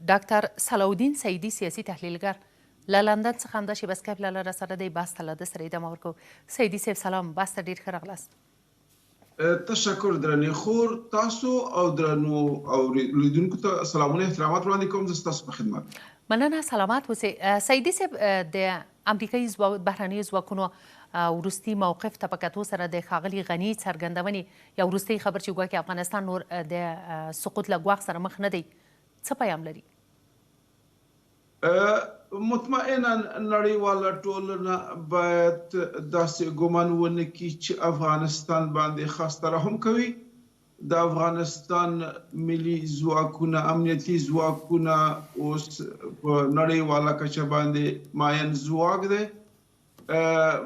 ډاکټر صلاحالدین سعیدي سیاسي تحلیلګر له لندن څخه همدا شیبه سکایپ له لاره سره دی. بحث ته له ده سره ادامه ورکوو. سعیدي صاحب سلام، بحث ته ډېر ښه راغلاست. تشکر درنې خور، تاسو او درنو اوریدونکو ته سلامونه احترامات وړاندې کوم. زه ستاسو په خدمت. مننه، سلامات اوسئ. سعیدي صاحب، د امریکایي بهرنیو ځواکونو وروستي موقف ته په کتو سره د ښاغلي غني څرګندونې یا وروستۍ خبر چې ګواکې افغانستان نور د سقوط له ګواښ سره مخ نه دی، څه پیام لري؟ مطمئنا نړیواله ټولنه باید داسې ګمان ونه کړي چې افغانستان باندې خاص ترحم کوي. د افغانستان ملي ځواکونه، امنیتي ځواکونه اوس په نړیواله کچه باندې ماین ځواک دی.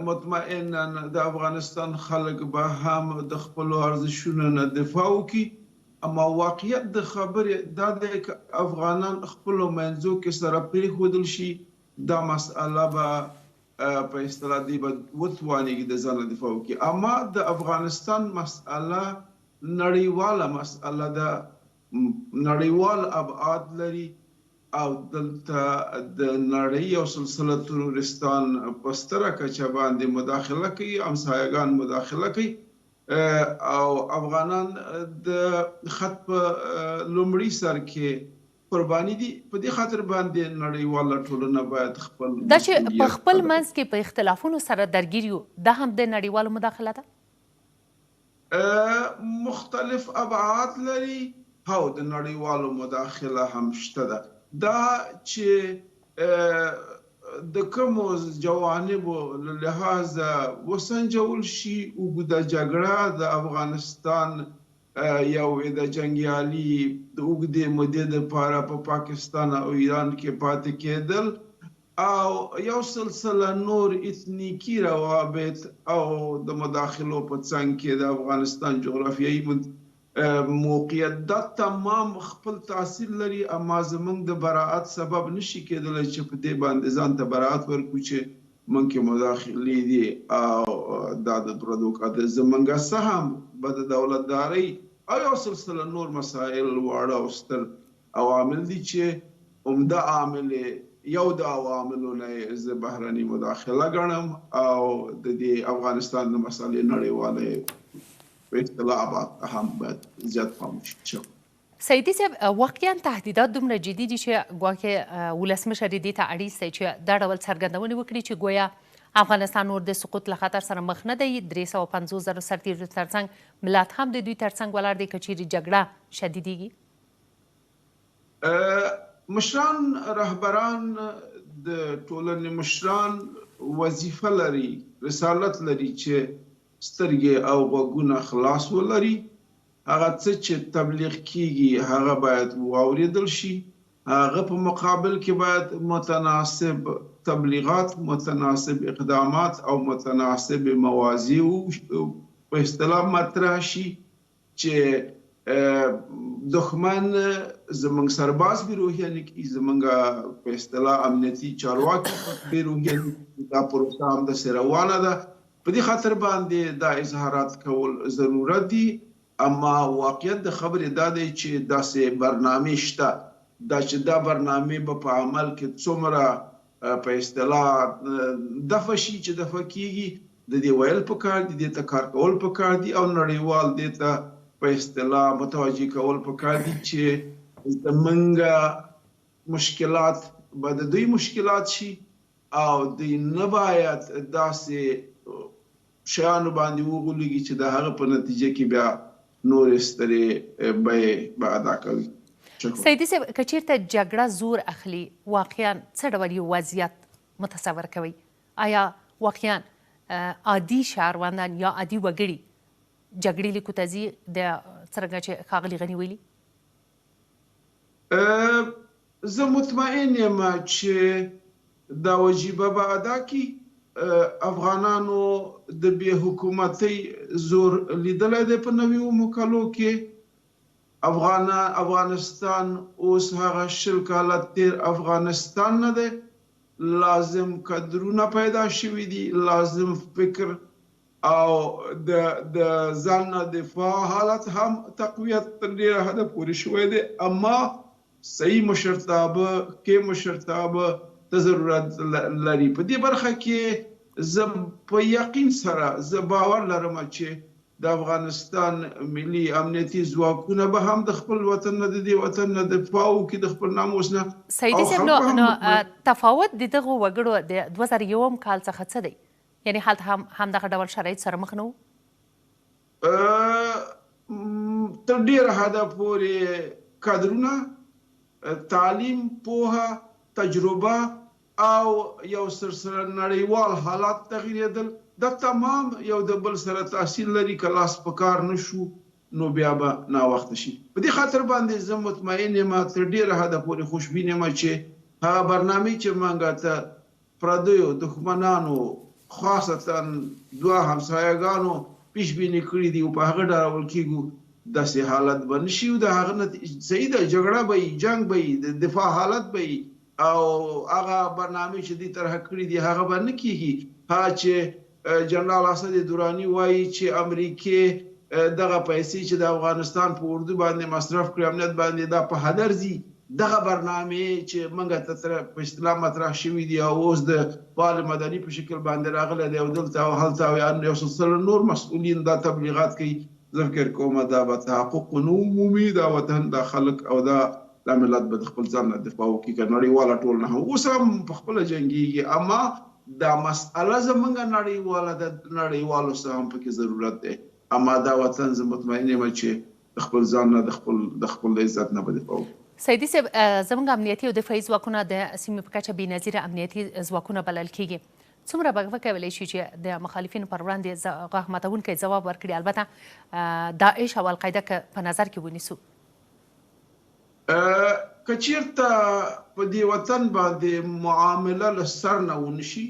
مطمئنا د افغانستان خلک به هم د خپلو ارزښتونو نه دفاع وکړي، اما واقعیت د خبرې دا دی که افغانان خپلو منځو کې سره پرېښودل شي، دا مسئله به په اصطلاح دی به وتوانېږي د ځانه دفاع وکړي. اما د افغانستان مسئله نړیواله مسئله ده، نړیوال ابعاد لري او دلته د نړۍ او سلسله تروریستان په ستره کچه باندې مداخله کوي، همسایگان مداخله کوي او افغانان د خط په لومړي سر کې قرباني دي. په دې خاطر باندې نړیواله ټولنه باید خپل دا چې په خپل منځ کې په اختلافونو سره درګیر یو، دا هم د نړیوالو مداخله ده؟ مختلف ابعاد لري او د نړیوالو مداخله هم شته ده. دا چې د کومو جوانبو له لحاظه وسنجول شي، اوږده جګړه د افغانستان یو د جنګیالي د اوږدې مودې دپاره په پاکستان او ایران کې پاتې کېدل او یو سلسله نور اتنیکي روابط او د مداخلو په څنګ کې د افغانستان جغرافیایي موقعیت دا تمام خپل تاثیر لري. اما زمونږ د براعت سبب نشي کېدلی چې په دې باندې ځان ته براعت ورکړو چې مونږ کې مداخلې دي او دا د پردو کاته زمونږ څه هم به د دولتدارۍ او یو سلسله نور مسایل واړه او ستر عوامل دي چې عمده عامل یو د عواملو نه زه بهرني مداخله ګڼم او د دې افغانستان د مسالې نړیواله په اصطلاح ابعاد هم باید زیات پام وشي. سعیدي صاحب، واقعا تهدیدات دومره جدي دي چې ګواکې ولسمشر دې ته اړیس دی چې دا ډول څرګندونې وکړي چې گویا افغانستان نور د سقوط له خطر سره مخ نه دی. 350,000 سرتیرو ترڅنګ ملت هم د دوی ترڅنګ ولاړ دی که چیرې جګړه شدیدېږي. مشران، رهبران، د ټولنې مشران وظیفه لري، رسالت لري چې سترګې او غوږونه خلاص ولري. هغه څه چې تبلیغ کیږي هغه باید واوریدل شي. هغه په مقابل کې باید متناسب تبلیغات، متناسب اقدامات او متناسب موازی په اصطلاح مطرح شي چې دښمن زمونږ سرباز بې روحیه نه کړي، زمونږ په اصطلاح امنیتي چارواکي بې روحیه نه کړي. دا پروسه همداسې روانه ده. په دې خاطر باندې دا اظهارات کول ضرورت دي. اما واقعیت د خبرې دا دی چې داسې برنامې شته، دا چې دا برنامې به په عمل کې څومره په اصطلاح دفع شي چې دفع کیږي، د دې ویل پکار دي، دې ته کار کول پکار دي او نړیوال دې ته په اصطلاح متوجه کول پکار دي چې زمونږ مشکلات به د دوی مشکلات شي او دوی نه باید داسې شیانو باندې وغولېږي چې د هغه په نتیجه کې بیا نورې سترې بیې به ادا کوي. سعیدي صاحب، که چیرته جګړه زور اخلي، واقعا څه ډول یو وضعیت متصور کوي؟ آیا واقعا عادي شهروندان یا عادي وګړي جګړې لیکو ته ځي د څرنګه چې ښاغلي غني ویلي؟ زه مطمئن یم چې دا وجیبه به ادا کړي. افغانانو د بې حکومتۍ زور لیدلی دی په نویو مکالو کې. افغانستان اوس هغه 20 کاله تیر افغانستان نه دی. لازم کدرونه پیدا شوي دي، لازم فکر او د ځان دفاع حالت هم تقویت تر ډیره حده پورې شوی دی. اما صحیح مشرتابه کې مشرتابه ته ضرورت لري. په دې برخه کې زه په یقین سره زه باور لرم چې د افغانستان ملي امنیتي ځواکونه به هم د خپل وطن نه د دې وطن نه دفاع وکړي د خپل ناموس نه. سیدي صاحب نو تفاوت د دغو وګړو د 2001 کال څخه څه دی؟ یعنی هلته هم دغه ډول شرایط سره مخ نه وو؟ تر ډېره حده پورې کادرونه، تعلیم، پوهه، تجربه او یو سره نړیوال حالات تغییرېدل، دا تمام یو د بل سره تحصیل لري. که لاس په کار نشو نو بیا به ناوخته شي. په دې خاطر باندې زه مطمئن یم، تر ډېره حده پورې خوشبین یم چې هغه برنامې چې موږ ته پردیو دښمنانو خاصتا دوه همسایګانو پیشبیني کړي دي او په هغه ډول کېږو داسې حالت به نه شي. د هغه صحیح ده، جګړه به وي، جنګ به وي، د دفاع حالت به وي او هغه برنامې چې دوی طرحه کړي دي هغه به نه کېږي. هغه چې جنرال اسد دراني وایي چې امریکې دغه پیسې چې د افغانستان په اردو باندې مصرف کړي امنیت باندې دا په هدر ځي، دغه برنامې چې موږ ته په اصطلاح مطرح شوي دي او اوس د فعال مدني په شکل باندې راغلی دی او دلته او هلته او یو سلسله نور مسؤلین دا تبلیغات کوي. زه فکر کوم دا به تحقق ونه مومي. دا وطن، دا خلک او دا ملت به د خپل ځان نه دفاع وکړي. که نړیواله ټولنه هم اوس هم په خپله جنګېږي، اما دا مسئله زموږ نړیواله ده، نړیوالو څه هم پکې ضرورت دی. اما دا وطن زه مطمئن یم چې د خپل ځان نه د خپل عزت نه به دفاع وکړي. سیدي صاحب، زموږ امنیتي او دفاعي ځواکونه د سیمې په کچه بېنظیره امنیتي ځواکونه بلل کېږي. څومره به وکولی شي چې د مخالفینو پر وړاندې غاښ ماتونکی ځواب ورکړي؟ البته داعش او القاعده که په نظر کې ونیسو، که چېرته په دې وطن باندې معامله له سر نه ونشي،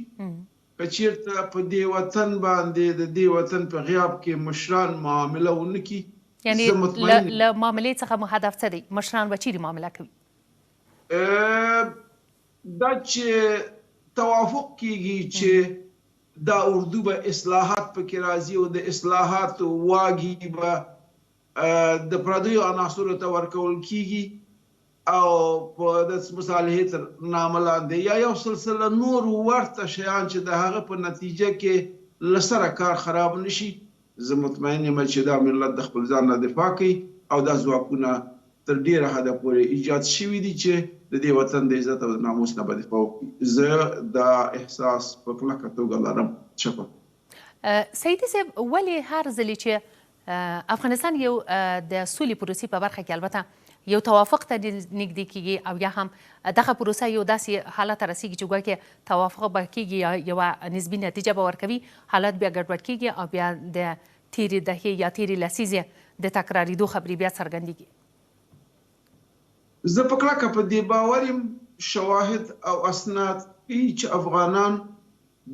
که چېرته په دې وطن باندې د دې وطن په غیاب کې مشران معامله ونه کړي، یعنی له معاملې څخه مو هدف څه دی؟ مشران به چیرې معامله کوي؟ دا چې توافق کېږي چې دا اردو به اصلاحات پکې راځي او د اصلاحاتو واګي به د پردیو عناصرو ته ورکول کېږي او په د مصالحې تر نامه لاندې یا یو سلسله نور ورته شیان چې د هغه په نتیجه کې له سره کار خراب نه شي، زه مطمئن یم چې دا ملت د خپل ځان نه دفاع کوي او دا ځواکونه تر ډېره حده پورې ایجاد شوي دي چې د دې وطن د عزت او ناموس نه به دفاع وکړي. زه دا احساس په کلکه توګه لرم. شکر. سیدي صاحب، ولې هر ځلې چې افغانستان یو د سولې پروسې په برخه کې البته یو توافق ته نږدې کېږي او یا هم دغه پروسه یو داسې حالت ته رسېږي چې ګویا توافق به کېږي یا یوه نسبي نتیجه به ورکوي، حالت بیا ګډوډ کېږي او بیا د تېرې دهې یا تېرې لسیزې د تکرارېدو خبرې بیا څرګندېږي؟ زه په کلکه په دې باور یم، شواهد او اسناد ښیي چې افغانان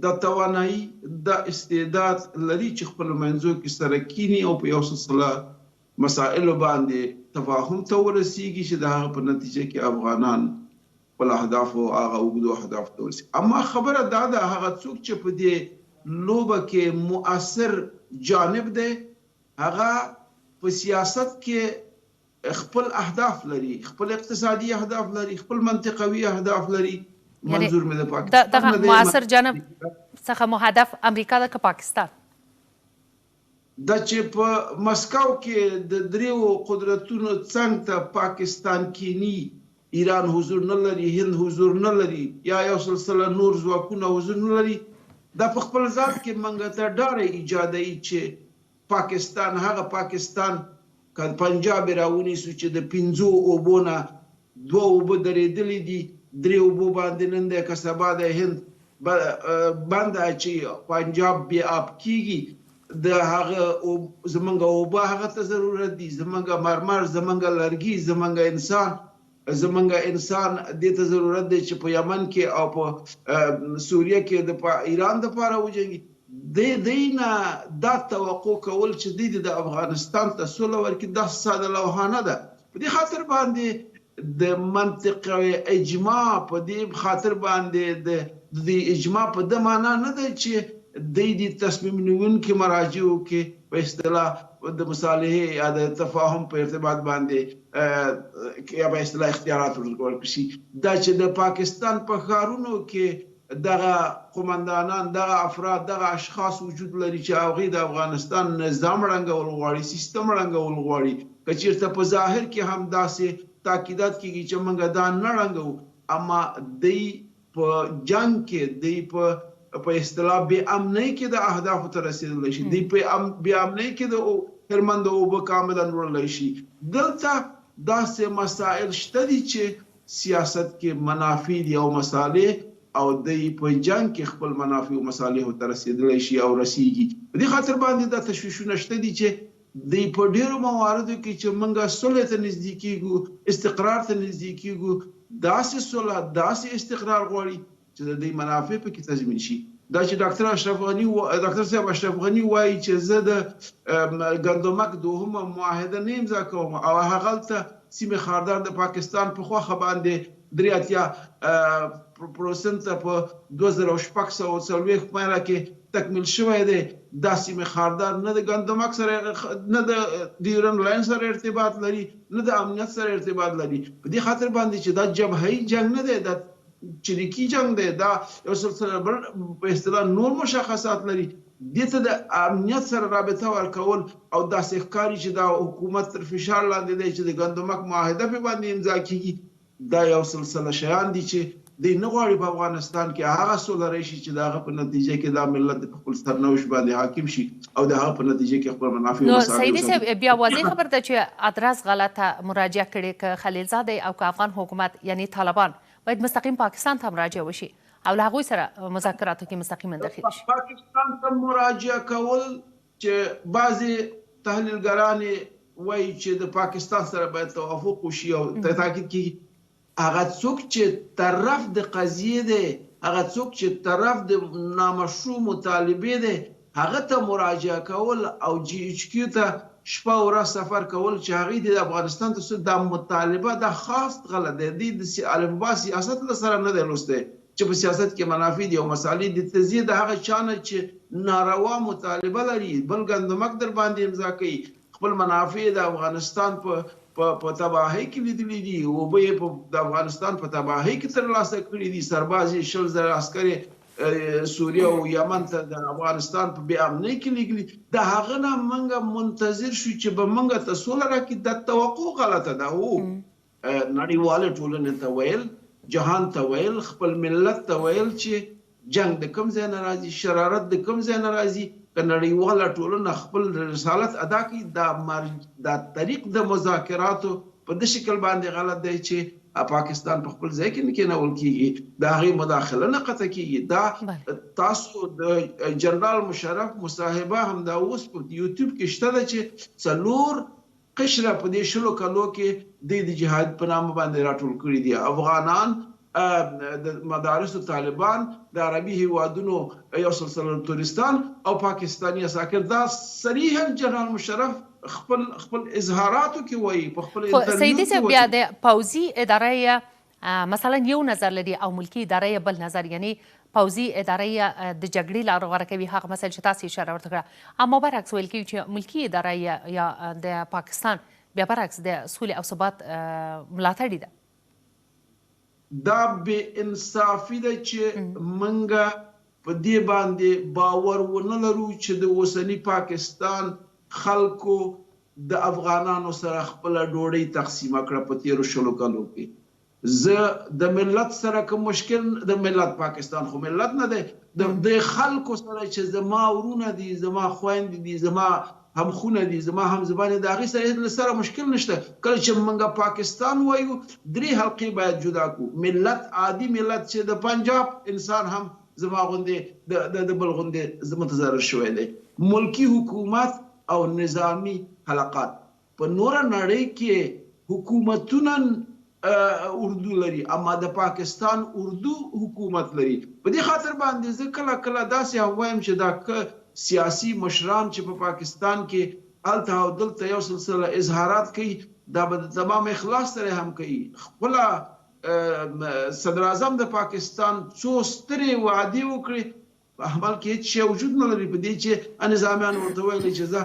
د توانایي، د استعداد لري چې خپلو منځو کې سره کینی او په یو سلسله مسائلو باندې تفاهم ته ورسیږي چې د هغه په نتیجه کې افغانان خپل اهدافو هغه اوږدو اهدافو ته ورسیږي. اما خبره دا ده هغه څوک چې په دې لوبه کې مؤثر جانب دی هغه په سیاست کې خپل اهداف لري، خپل اقتصادي اهداف لري، خپل منطقوي اهداف لري. منظور مې د پاکستان دغه مؤثر جانب څخه مو هدف امریکا ده که پاکستان؟ دا چې په مسکو کې د دریو قدرتونو څنګ ته پاکستان کینی، ایران حضور نه لري، هند حضور نه لري یا یو سلسله نور ځواکونه حضور نه لري، دا په خپل ذات کې موږ ته ډاډ ایجادوي چې پاکستان هغه پاکستان که پنجاب راونیسو چې د 5 اوبو نه 2 اوبه درېدلې دي، 3 اوبو باندې نن د کسبا د هند باندې چې پنجاب بیا آب کېږي، د هغه زمونږ اوبه هغه ته ضرورت دي، زمونږ مرمر، زمونږ لرګي، زمونږ انسان دې ته ضرورت دی چې په یمن کې او په سوریه کې د ایران دپاره وجنګي. دی نه دا توقع کول چې دی د افغانستان ته سوله ورکړي دا ساده لوحانه ده. په دې خاطر باندې د منطقه اجماع په دې خاطر باندې د اجماع په د معنا نه ده چې د تصمیم نیونکي مراجعو کې په اصطلاح د مصالحې یا د تفاهم په ارتباط باندې یا به اصطلاح اختیارات ورکړل شي. دا چې د پاکستان په ښارونو کې دغه قومندانان، دغه افراد، دغه اشخاص وجود لري چې هغوی د افغانستان نظام ړنګول غواړي، سیستم ړنګول غواړي. که چېرته په ظاهر کې هم داسې تاکیدات کېږي چې موږ دا نه ړنګو، اما دوی په جنګ کې، دوی په اصطلاح بې امنۍ کې د اهدافو ته رسېدلی شي، دوی په بې امنۍ کې د هلمند د اوبه کاملا وړلی شي. دلته داسې مسائل شته دي چې سیاست کې منافع دي او مصالح، او دوی په جنګ کې خپل منافع او مصالحو ته رسېدلی شي او رسېږي. په دې خاطر باندې دا تشویشونه شته دي چې دوی په ډېرو مواردو کې چې موږ صلح ته نږدې کېږو، استقرار ته نږدې کېږو، داسې صلح، داسې استقرار غواړي چې د دوی منافع پکې تضمین شي. دا چې ډاکټر صاحب اشرف غني وایي چې زه د ګندمک دوهمه معاهده نه امضا کوم، او هغلته سیمې خاردار د پاکستان په خوښه باندې 83% په 2640 میله کې تکمیل شوی دی. دا سیمې خاردار نه د ګندمک سره، نه د ډیورنډ لاین سره ارتباط لري، نه د امنیت سره ارتباط لري. په دې خاطر باندې چې دا جبههي جنگ نه دی، دا چریکي جنگ دی، دا یو سلسله بل په اصطلاح نور مشخصات لري. دې ته د امنیت سره رابطه ورکول او داسې ښکاري چې دا حکومت تر فشار لاندې دی چې د ګندمک معاهده په باندې امضا کیږي. دا یو سلسله شیان دي چې دوی نه غواړي په افغانستان کې هغه سوله راشي چې د هغه په نتیجه کې دا ملت په خپل سرنوشت باندې حاکم شي او د هغه په نتیجه کې خپل منافع نو سیدي صاحب بیا واضح خبر ده چې ادرس غلطه مراجعه کړې که خلیلزاده او که افغان حکومت یعنی طالبان باید مستقیم پاکستان ته مراجعه وشي او له هغوی سره مذاکراتو کې مستقیما داخل شي. پاکستان ته مراجعه کول چې بعضې تحلیلګران وایي چې د پاکستان سره باید توافق وشي او تاکید کیږي هغه څوک چې طرف د قضیې دی، هغه څوک چې طرف د نامشروع مطالبې دی، هغه ته مراجعه کول او جی ایچ کیو ته شپه ورځ سفر کول چې هغوی د افغانستان ته دا مطالبه دا خاص غلط دی. دوی د الفبا سیاست له سره نه دی لوستی چې په سیاست کې منافع دي او مصالح دي. تزیه د هغه چا نه چې ناروا مطالبه لري، بل ګندمک در باندې امضا کوي، خپل منافع د افغانستان په تباهۍ کې لیدلي دي، اوبه یې د افغانستان په تباهۍ کې ترلاسه کړي دي، سرباز یې 100,000 عسکر سوریه او یمن ته د افغانستان په بې امنۍ کې لېږلي. د هغه نه موږ منتظر شو چې به موږ ته سوله راکړي. دا توقع غلطه ده. نړیواله ټولنې ته ویل، جهان ته ویل، خپل ملت ته ویل چې جنگ د کوم ځای نه راځي، شرارت د کوم ځای نه راځي. که نړیواله ټولنه خپل رسالت ادا کړي، دا طریق د مذاکراتو په دې شکل باندې غلط دی چې پاکستان په خپل ځای کې نه کېنول کېږي، د هغې مداخله نه قطع کېږي. دا تاسو د جنرال مشرف مصاحبه همدا اوس په یوټیوب کې شته ده چې 4 قشره په دې 20 کلو کې د جهاد په نامه باندې راټول کړي دي. افغانان، د مدارسو طالبان، د عربي هیوادونو یو سلسله تورستان او پاکستانی اساکر. دا صریحا جنرال مشرف خپل اظهاراتو کې وایي، په خپل انټرویو سیدي صاحب بیا د پوځي اداره مثلا یو نظر لري او ملکی اداره بل نظر، یعنی پوځي اداره د جګړې لار غوره کوي، هغه مسایل چې تاسو اشاره ورته کړه. اما برعکس ویل کېږي چې ملکی اداره یا د پاکستان بیا برعکس د سولې او ثبات ملاتړي ده. دا بې انصافي ده چې موږ په دې باندې باور ونه لرو چې د اوسني پاکستان خلکو د افغانانو سره خپله ډوډۍ تقسیمه کړه په تېرو 20 کلو کې. زه د ملت سره کوم مشکل، د ملت پاکستان خو ملت نه دی، د خلکو سره چې زما ورونه دي، زما خویندې دي، زما همخونه دي، زما همزبان دي، د هغې سره مشکل نشته. کله چې موږ پاکستان وایو 3 حلقې باید جدا کړو. ملت، عادي ملت چې د پنجاب انسان هم زما غوندې د بل غوندې متضرر شوی دی. ملکی حکومت او نظامی حلقات په نوره نړۍ کې حکومتونه اردو لري، اما د پاکستان اردو حکومت لري. په دې خاطر باندې زه کله کله داسې هم وایم چې دا سیاسي مشران چې په پاکستان کې هلته او دلته یو سلسله اظهارات کوي، دا به د تمام اخلاص سره هم کوي. خپله صدر اعظم د پاکستان څو سترې وعدې وکړې، په عمل کې هېڅ شی وجود نه لري، په دې چې نظامیان ورته ویلي چې زه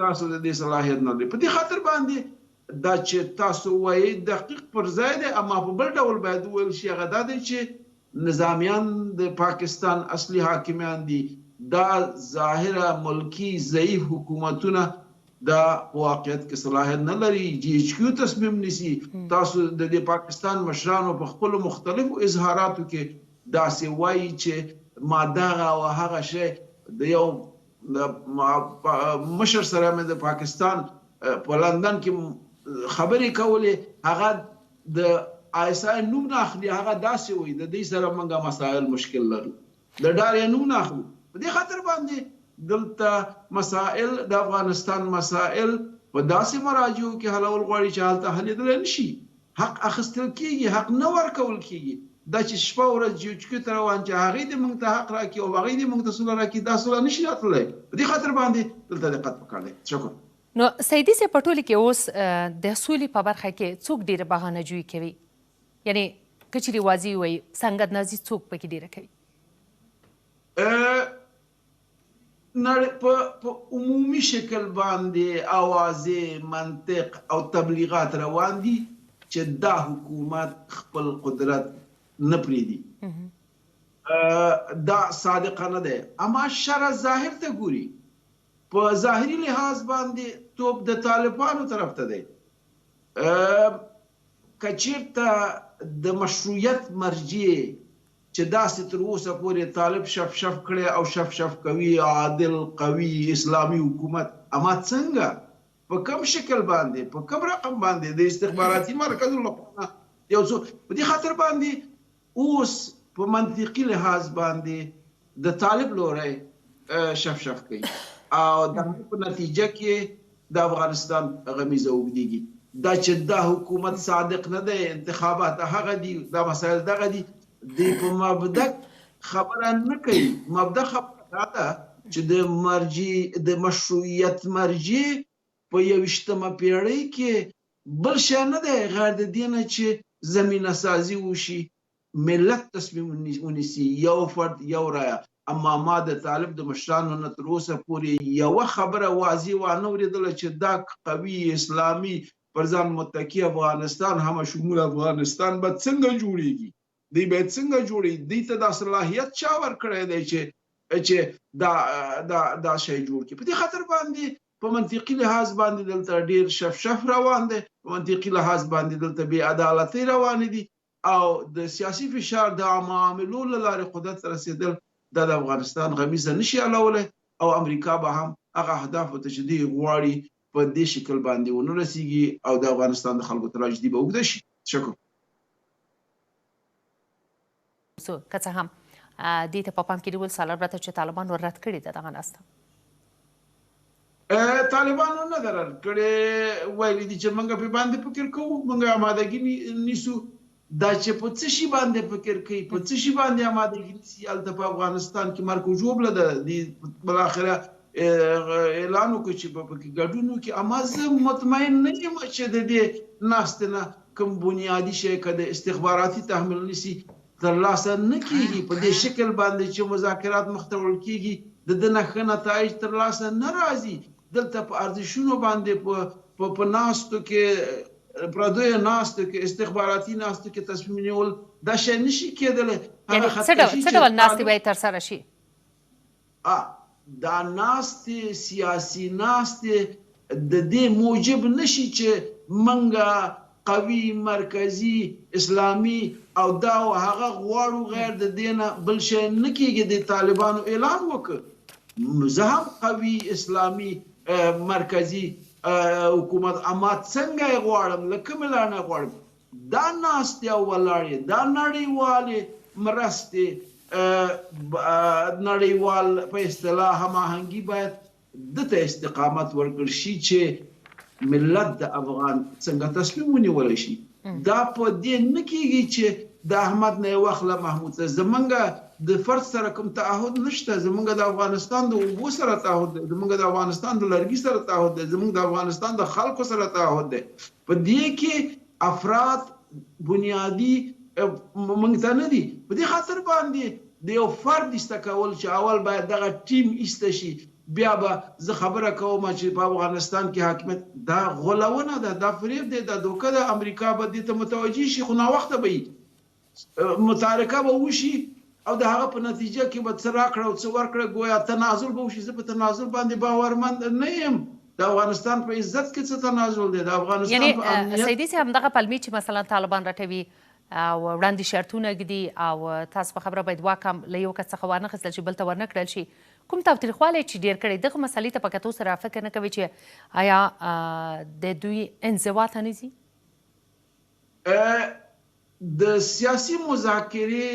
تاسو د دې صلاحیت نه لري. په دې خاطر باندې دا چې تاسو وایي دقیق پر ځای دی، اما په بل ډول باید وویل شي هغه دا دی چې نظامیان د پاکستان اصلي حاکمیان دي. دا ظاهره ملکی ضعیف حکومتونه دا واقعیت کې صلاحیت نه لري جی ایچ کیو تصمیم نیسي. تاسو د پاکستان مشرانو په خپلو مختلفو اظهاراتو کې داسې وایي چې ما دغه او هغه شی د یو مشر سره مې د پاکستان په لندن کې خبرې کولې، هغه د ISI نوم نه اخلي، هغه داسې وایي د دې سره موږ مسایل مشکل لرو، د ډار یې نوم نه اخلو. په دې خاطر باندې دلته مسائل د افغانستان مسائل په داسې مراجعو کې حلول غواړي چې هلته حلېدلی نشي. حق اخیستل کېږي، حق نه ورکول کېږي. دا چې شپه ورځ جی ایچ کیو ته روان چې هغې دې موږ ته حق راکړي او هغې دې موږ ته سوله راکړي، دا سوله نشي راتللی. په دې خاطر باندې دلته دقت پکار دی. شکر. نو سیدي صاحب په ټولو کې اوس د سولې په برخه کې څوک ډېره بهانه جوړي کوي؟ یعنې که چېرې واضح ووایي سنګت نازي څوک پکې ډېره کوي؟ په عمومي شکل باندې اوازې منطق او تبلیغات روان دي چې دا حکومت خپل قدرت نه پرېږدي. دا صادقانه دی، اما شرع ظاهر ته ګوري. په ظاهري لحاظ باندې توپ د طالبانو طرف ته دی. که چېرته د مشروعیت مرجع چې داسې تر اوسه پورې طالب شف کړی او شف کوي عادل قوي اسلامي حکومت، اما څنګه په کوم شکل باندې په کوم رقم باندې د استخباراتي مرکزونو لپاره یو څو په دې خاطر باندې اوس په منطقي لحاظ باندې د طالب لوری شف کوي او د په نتیجه کې د افغانستان غمیزه اوږدېږي. دا چې دا حکومت صادق نه دی، انتخابات هغه دي، دا مسایل دغه دي، دی په مبدأ خبره نه کوي. مبدأ خبره ده چې د مشروعیت مرجع په 21مه پیړۍ کې بل شی نه دی غیر د دې نه چې زمینه سازي وشي، ملت تصمیم ونیسي، یو فرد یو رایه. اما ما د طالب د مشرانو نه تر اوسه پورې یوه خبره واضح وانه اورېدله چې دا قوي اسلامي پر ځان متکي افغانستان هم شمول افغانستان به څنګه جوړیږي، دی باید څنګه جوړي، دی ته دا صلاحیت چا ورکړی دی چې دا شی جوړ کړي. په دې خاطر باندې په منطقي لحاظ باندې دلته ډېر شف روان دی، په منطقي لحاظ باندې دلته بې عدالتۍ روانې دي او د سیاسي فشار د معاملو له لارې قدرت ته رسېدل دا د افغانستان غمیزه نشي حلولی او امریکا به هم هغه اهدافو ته چې دوی غواړي په دې شکل باندې ونه رسېږي او د افغانستان د خلکو تراژیدي به اوږده شي. شکر. که څه هم دې ته په پام کې نیول سال البته چې طالبانو رد کړې ده دغه ناسته. طالبانو نه ده رد کړې، ویلي دي چې موږ په باندې فکر کوو، موږ آمادګي نیسو. دا چې په څه شي باندې فکر کوي، په څه شي باندې آمادګي نیسي، هلته په افغانستان کې مرګ ژوبله ده. بالاخره اعلان وکړو چې په کې ګډون وکړي، اما زه مطمئن نه یم چې د دې ناستې نه کوم بنیادي شی که د استخباراتي تحمیل نیسي ترلاسه نه کېږي. په دې شکل باندې چې مذاکرات مخ ته وړل کېږي د ده نه ښه نتایج ترلاسه نه راځي. دلته په ارزښتونو باندې په ناستو کې پردیو ناستو کې استخباراتي ناستو کې تصمیم نیول دا شی نشي کېدلی. څه ډول ناستې باید ترسره شي؟ دا ناستې سیاسي ناستې د دې موجب نشي چې موږ قوي مرکزي اسلامي او دا او هغه غواړو، غیر د دې نه بل شی نه کېږي. د طالبانو اعلان وکړ زه هم قوي اسلامي مرکزي حکومت، اما څنګه یې غواړم، له کومې لارې نه غواړم. دا ناستې او ولاړې، دا نړیوالې مرستې، نړیوال په اصطلاح هماهنګي باید دته استقامت ورکړل شي چې ملت د افغان څنګه تصمیم ونیولی شي. دا په دې نه کېږي چې د احمد نه یې واخله محمود ته. زمونږ د فرد سره کوم تعهد نشته، زمونږ د افغانستان د اوبو سره تعهد دی، زمونږ د افغانستان د لرګي سره تعهد دی، زمونږ د افغانستان د خلکو سره تعهد دی. په دې کې افراد بنیادی موږ ته نه دي. په دې خاطر باندې د یو فرد ایسته کول چې اول باید دغه ټیم ایسته شي، بیا به زه خبره کوم چې په افغانستان کې حاکمیت دا غولونه ده، دا فریب دی، دا دوکه ده. امریکا به دې ته متوجه شي خو ناوخته به وي، متارکه به وشي او د هغه په نتیجه کې به څه راکړه او څه ورکړه، ګویا تنازل به وشي. زه په تنازل باندې باورمند نه یم. د افغانستان په عزت کې څه تنازل دی؟ د افغانستان په امنیت سیدي صاحب همدغه پلمې چې مثلا طالبان راټوي او وړاندې شرطونه ږدي او تاسو په خبره باید واک هم له یو کس څخه وانخیستل شي بل ته ورنه کړل شي، کوم تاوتریخوالی چې ډېر کړی دغه مسلې ته په کتو سره فکر نه کوي چې آیا د دوی انزوا ته نه ځي؟ د سیاسي مذاکرې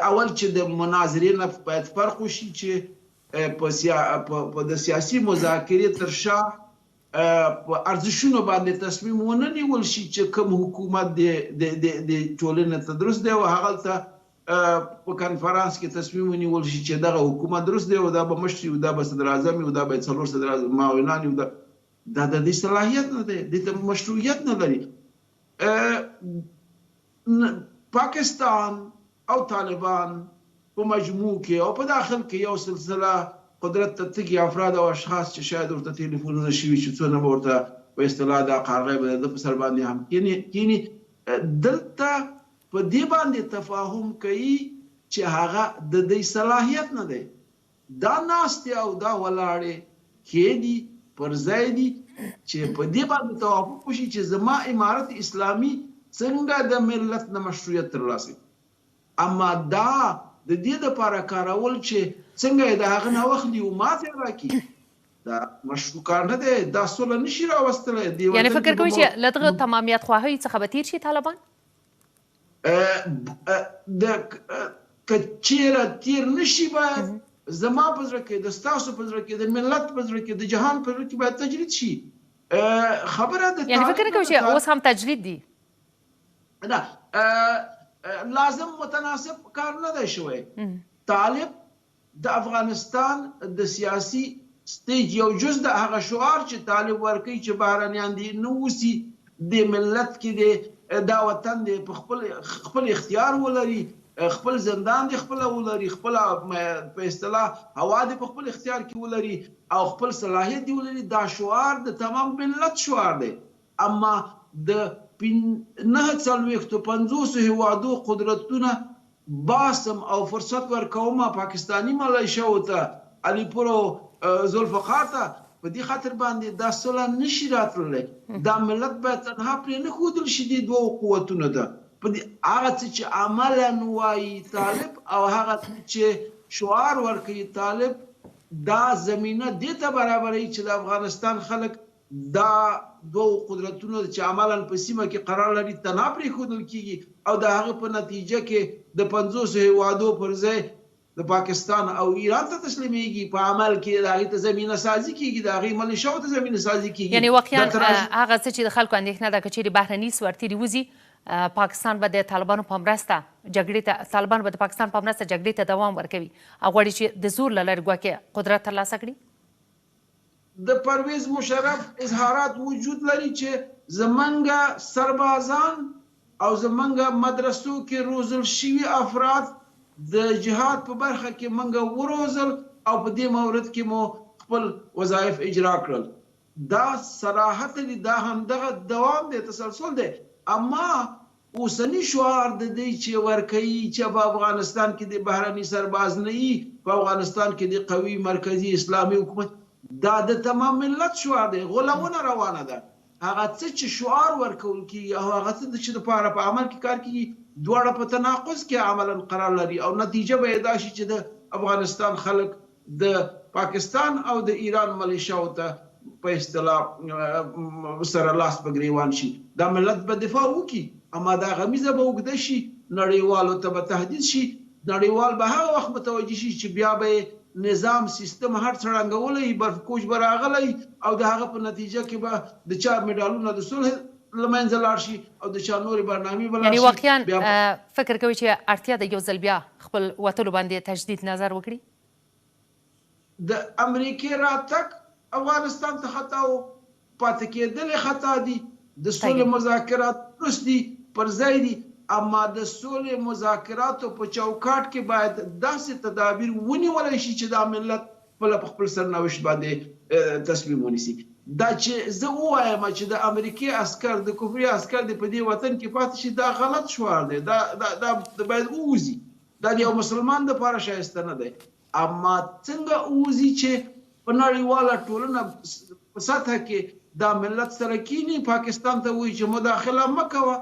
اول چې د مناظرې نه باید فرق وشي چې په د سیاسي مذاکرې تر شا په ارزښتونو باندې تصمیم ونه نیول شي چې کوم حکومت د ټولنې ته درست دی او هغلته په کنفرانس کې تصمیم ونیول شي چې دغه حکومت درست دی او دا به مشر وي، دا به صدر اعظم وي، دا به څلور صدر معاونان وي. دا د دې صلاحیت نه دی، د ته مشروعیت نه لري. پاکستان او طالبان په مجموع کې او په داخل کې یو سلسله قدرت ته تږي افراد او اشخاص چې شاید ورته ټلیفونونه شوي چې څونه به ورته په اصطلاح دا قارغې به د په سر باندې هم کینی. دلته په دې باندې تفاهم کوي چې هغه د دې صلاحیت نه دی. دا ناستې او دا ولاړې کې دي پر ځای دي چې په دې باندې توافق وشي چې زما امارت اسلامي څنګه د ملت نه مشروعیت ترلاسه کړي. اما دا د دې لپاره کارول چې څنګه د هغه نه واخلي او ماته راکړي، دا مشروع کار نه دی. دا سوله نشي راوستلی. یعنې فکر کوئ چې له دغه تمامیت خواهیو څخه به تیر شي طالبان؟ که چیرې تیر نشي باید زما په زړه کې، د ستاسو په زړه کې، د ملت په زړه کې، د جهان په زړه کې باید تجرید شي. خبره د یعنې فکر کوئ چې اوس هم تجرید دي؟ نه، لازم متناسب کار نه دی شوی. طالب د افغانستان د سیاسي سټیج یو جز د هغه شعار چې طالب ورکوي چې بهرنیان دي نه اوسي د ملت کې دی، دا وطن دی په خپل اختیار ولري، خپل زندان دی خپل ولري، خپل په اصطلاح هوا دی په خپل اختیار کې ولري او خپل صلاحیت دی ولري. دا شعار د تمام ملت شعار دی. اما د 950 هیوادو قدرتونه باسم او فرصت ورکوم پاکستانی ملیشیاو ته، علي پور او ذوالفقار ته، په دې خاطر باندې دا سوله نشي راتللی. دا ملت باید تنها پرې نه ښودل شي دې دوو قوتونو ته. په دې هغه څه چې عملا وایي طالب او هغه چې شعار ورکوي طالب، دا زمینه دې ته برابروي چې د افغانستان خلک دا دوه قدرتونو چې عملاً په سیمه کې قرار لري تنها پرېښودل کېږي او د هغه په نتیجه کې د 50 هیوادو پر ځای د پاکستان او ایران ته تسلیمیږي. په عمل کې د هغې ته زمینه سازي کېږي، د هغې ملیشیاو ته زمینه سازي کېږي. یعنې واقعا هغه څه چې د خلکو اندېښنه ده که چیرې بهرني سورتېري وځي، پاکستان به د طالبانو په مرسته جګړې ته، طالبان به د پاکستان په مرسته جګړې ته دوام ورکوي او غواړي چې د زور له لارې ګواکې قدرت ترلاسه کړي. د پرویز مشرف اظهارات وجود لري چې زمونږ سربازان او زمونږ مدرسو کې روزل شوي افراد د جهاد په برخه کې مونږ وروزل او په دې مورد کې مو خپل وظایف اجرا کړل. دا صراحت دی، دا همدغه دوام دی، تسلسل دی. اما اوسنی شعار د دې چې ورکوي چې په افغانستان کې د بهرني سرباز نه وي، په افغانستان کې د قوي مرکزي اسلامي حکومت، دا د تمام ملت شعار دی. غولونه روانه ده. هغه څه چې شعار ورکول کېږي او هغه څه چې دپاره په عمل کې کار کېږي، دواړه په تناقض کې عملا قرار لري او نتیجه به یې دا شي چې د افغانستان خلک د پاکستان او د ایران ملیشیاو ته په اصطلاح سره لاس په ګریوان شي. دا ملت به دفاع وکړي، اما دا غمیزه به اوږده شي، نړیوالو ته به تهدید شي. نړیوال به هغه وخت متوجه شي چې بیا به نظام سیستم هر څړنګولی، برفکوش به راغلی او د هغه په نتیجه کې به د چا میډالونه د صلح له منځه لاړ شي او د چا نورې برنامې به لاړ شي. یعنې واقعا فکر کوي چې اړتیا ده یو ځل بیا خپل وتلو باندې تجدید نظر وکړي؟ د امریکې راتګ افغانستان ته خطا و، پاتې کېدل خطا دي. د سولې مذاکرات درست دي، پر ځای دي، اما د سولې مذاکراتو په چوکاټ کې باید داسې تدابیر ونیولی شي چې دا ملت په خپل سرنوشت باندې تصمیم ونیسي. دا چې زه ووایم چې د امریکای عسکر د کفري عسکر د په دې وطن کې پاتې شي دا غلط شعار دی، دا باید ووځي، دا د یو مسلمان دپاره ښایسته نه دی. اما څنګه ووځي چې په نړیواله ټولنه په سطحه کې دا ملت سره کینی پاکستان ته وایي چې مداخله مه کوه،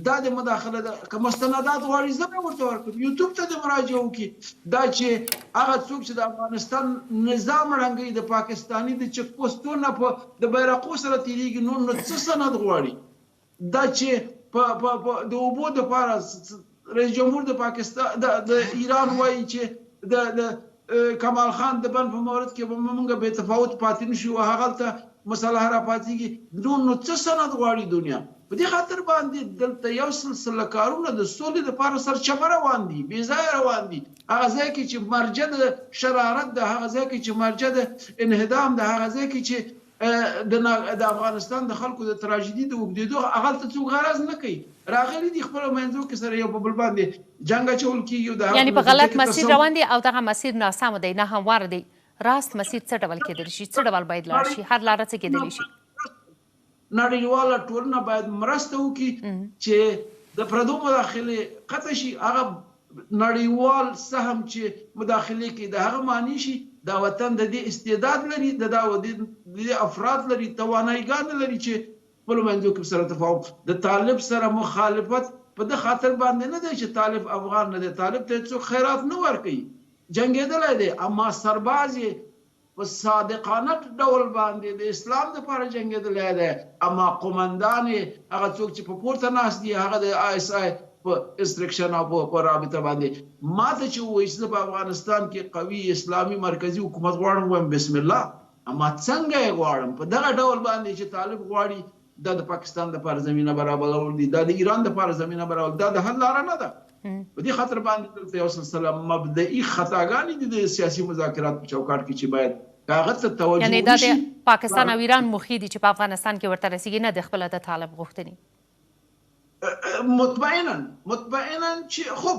دا د مداخله ده. که مستندات غواړي زه به ورته ورکړم، یوټیوب ته د مراجعه وکړي. دا چې هغه څوک چې د افغانستان نظام ړنګوي د پاکستاني د چک پوسټونو په د بیرقو سره تېرېږي، نو څه سند غواړي؟ دا چې د اوبو دپاره رئیس جمهور د پاکستان د ایران وایي چې د کمال خان د بند په مورد کې به موږ بې تفاوت پاتې نه شو، هغلته مسله را پاتېږي، نو څه سند غواړي دنیا؟ په دې خاطر باندې دلته یو سلسله کارونه د سولې دپاره سرچپه روان دي، بې ځایه روان دي. هغه ځای کې چې مرجع د شرارت ده، هغه ځای کې چې مرجع د انهدام ده، هغه ځای کې چې د افغانستان د خلکو د تراژیدي د اوږدېدو هغلته څوک غرض نه کوي. راغلي دي خپلو منځو کې سره یو په بل باندې جنګ اچول کېږي، یعنې په غلط مسیر روان دي او دغه مسیر ناسم دی، ناهمواره دی. راست مسیر څه ډول کېدلی شي؟ څه ډول باید لاړ شي؟ هر لاره څه کېدلی شي؟ نړیواله ټولنه باید مرسته وکړي چې د پردو مداخلې قطع شي. هغه نړیوال سهم چې مداخلې کوي د هغه معنی شي دا وطن د دې استعداد لري، د دې افراد لري، توانایګان لري چې خپلو منځو کې سره تفاهم. د طالب سره مخالفت په د خاطر باندې نه دی چې طالب افغان نه دی، طالب ته څوک خیرات نه ورکوي، جنګېدلی دی، اما سرباز یې په صادقانه ډول باندې د اسلام دپاره جنګېدلی دی. اما قومندان یې هغه څوک چې په پورته ناست دي، هغه د ISI په انسټرکشن او په رابطه باندې ماته چې ووایي چې په افغانستان کې قوي اسلامي مرکزي حکومت غواړم، وایم بسم الله. اما څنګه یې غواړم؟ په دغه ډول باندې چې طالب غواړي دا د پاکستان دپاره زمینه برابرول دي، دا د ایران دپاره زمینه برابرول، دا د حل لاره نه ده. په دې خاطر باندې دلته یو سلسله مبدئي خطاګانې دي د سیاسي مذاکرات په چوکاټ کې چې باید هغه ته توجه یعنې دا د پاکستان او ایران موخې دي چې په افغانستان کې ورته رسېږي، نه د خپله د طالب غوښتنې. مطمئنا چې خب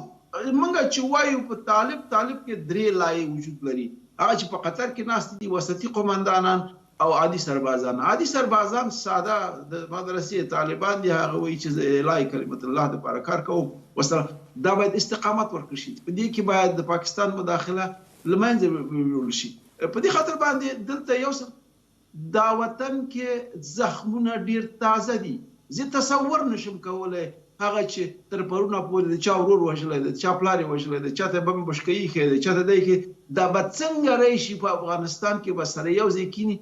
موږ چې وایو په طالب کې درې لایې وجود لري. هغه چې په قطر کې ناست دي وسطي قومندانان او عادي سربازان. عادي سربازان ساده د مدرسې طالبان دي، هغه وایي چې الهي کلمت الله دپاره کار کوم وسره. دا باید استقامت ورکړل شي، په دې کې باید د پاکستان مداخله له منځه ویوړل شي. په دې خاطر باندې دلته یو دا وطن کې زخمونه ډیر تازه دي. زه تصور نشم کولی هغه چې تر پرونه پورې د چا ورور وژلی دی، چا پلار یې وژلی دی، چاته بم بشکهي ایښی دی، چاته دی کې دا به څنګه راشي په افغانستان کې به سره یو ځای کینی،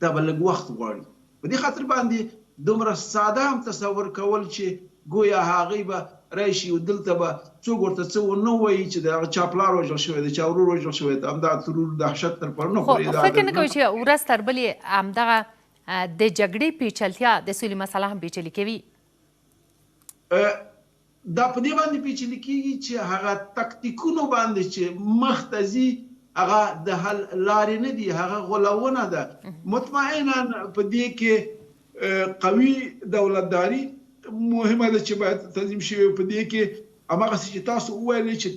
دا به لږ وخت غواړي. په دې خاطر باندې دومره ساده هم تصور کول چې ګویا هغوی به راشي او دلته به څوک ورته څه ونه وایي چې د هغه چا پلار وژل شوی دی، چا ورور وژل شوی دی، همدا ترور دهشت تر پرونه پورې. خو فکر نه کوئ چې ورځ تر بلې همدغه د جګړې پیچلتیا د سولې مسله هم پیچلې کوي؟ دا په دې باندې پیچلې کېږي چې هغه تکتیکونو باندې چې مخ ته ځي هغه د حل لارې نه دي، هغه غولونه ده. مطمئنا په دې کې قوي دولتداري مهمه ده چې باید تنظیم شي. په دې کې هماغسې چې تاسو وویلې چې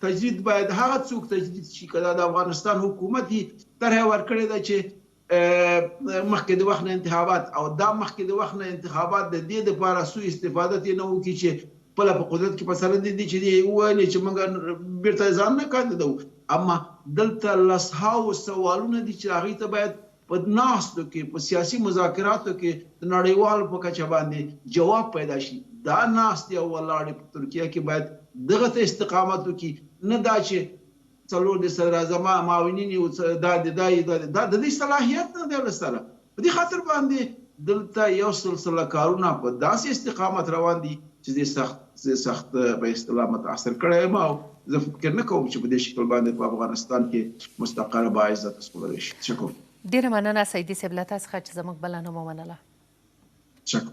تجرید باید هغه څوک تجرید شي که د افغانستان حکومت یې طرحه ورکړې ده چې مخکې د وخت نه انتخابات، او دا مخکې د وخت نه انتخابات د دې دپاره سوء استفاده ترې نه وکړي چې خپله په قدرت کې مثلا دي چې دی وویلې چې موږ بیرته ځان نه کاندیدوو. اما دلته لسهاوو سوالونه دي چې هغوی ته باید په ناستو کې په سیاسي مذاکراتو کې د نړیوالو په کچه باندې جواب پیدا شي. دا ناستې او ولاړې په ترکیه کې باید دغه ته استقامت وکړي، نه دا چې څلور د صدراعظم معاونین دا د دې صلاحیت نه دی ورسره. په دې خاطر باندې دلته یو سلسله کارونه په داسې استقامت روان دي چې سخت په اصطلاح متاثر کړی یم، او زه فکر نه کوم چې په دې شکل باندې په افغانستان کې مستقره باعزته سولری شي. شکر. ډیره مننه سیدي صاحب له تاسو څخه چې زموږ بلنه مو منله. شکر.